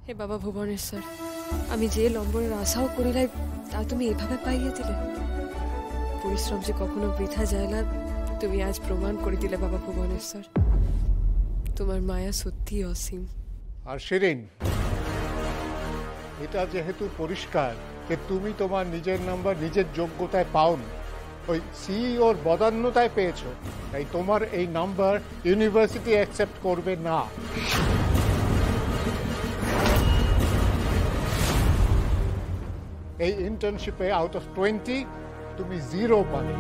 হে বাবা ভুবনেশ্বর, আমি যে নম্বরের আশাও করি নাই তা তুমি এভাবে পাইয়ে দিলে। পরিশ্রম যে কখনো বৃথা যায় না তুমি আজ প্রমাণ করে দিলে বাবা ভুবনেশ্বর। তোমার মায়া সত্যি অসীম। আর শিরিন, এটা যেহেতু পরিষ্কার যে তুমি তোমার নিজের নাম্বার নিজের যোগ্যতায় পাওনি, ওই সিইওর বদান্যতায় পেয়েছো, তাই তোমার এই নাম্বার ইউনিভার্সিটি অ্যাকসেপ্ট করবে না। এই ইন্টার্নশিপে আউট অফ 20 তুমি 0 পাবে।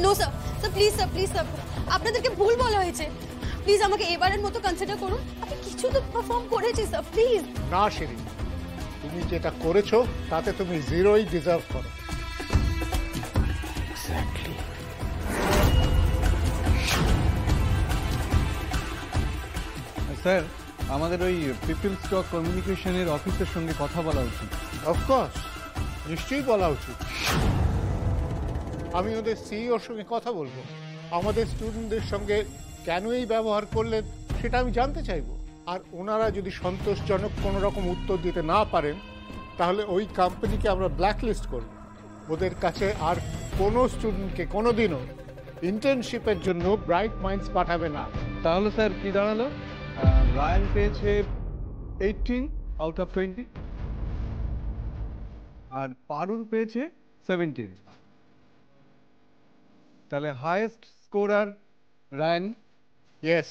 No sir, sir please sir, please sir, আপনাদেরকে ভুল বলা হয়েছে। প্লিজ আমাকে এবারের মতো কনসিডার করুন। আমি কিছু তো পারফর্ম করেছি স্যার, প্লিজ। না শিরিন, তুমি যেটা করেছো তাতে তুমি 0ই ডিজার্ভ করো। স্যার, আমাদের ওই পিপল স্টক কমিউনিকেশনের অফিসের সঙ্গে কথা বলা উচিত। অফকোর্স, নিশ্চয়ই বলা উচিত। আমি ওদের সিইওর সঙ্গে কথা বলবো। আমাদের স্টুডেন্টদের সঙ্গে কেন এই ব্যবহার করলেন সেটা আমি জানতে চাইবো। আর ওনারা যদি সন্তোষজনক কোনো রকম উত্তর দিতে না পারেন তাহলে ওই কোম্পানিকে আমরা ব্ল্যাকলিস্ট করব। ওদের কাছে আর কোনো স্টুডেন্টকে কোনোদিনও ইন্টার্নশিপের জন্য ব্রাইট মাইন্ডস পাঠাবে না। তাহলে স্যার কি দাঁড়ালো? রায়ান পেয়েছে 18 আউট অফ 20 আর পারুল পেয়েছে 17। তাহলে হাইয়েস্ট স্কোরার রায়ান। ইয়েস,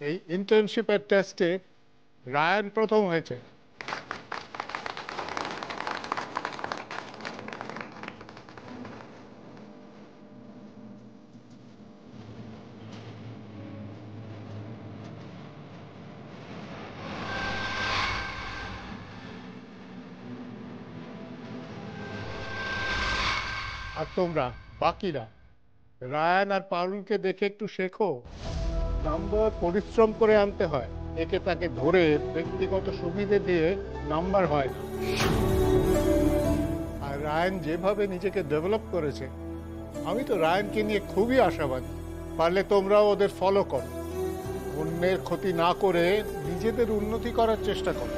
এই ইন্টার্নশিপের টেস্টে রায়ান প্রথম হয়েছে। আর তোমরা বাকিরা রায়ান আর পারুলকে দেখে একটু শেখো। নাম্বার পরিশ্রম করে আনতে হয়, একে তাকে ধরে ব্যক্তিগত সুবিধে দিয়ে নাম্বার হয় না। আর রায়ান যেভাবে নিজেকে ডেভেলপ করেছে, আমি তো রায়ানকে নিয়ে খুবই আশাবাদী। পারলে তোমরাও ওদের ফলো করো, অন্যের ক্ষতি না করে নিজেদের উন্নতি করার চেষ্টা করো।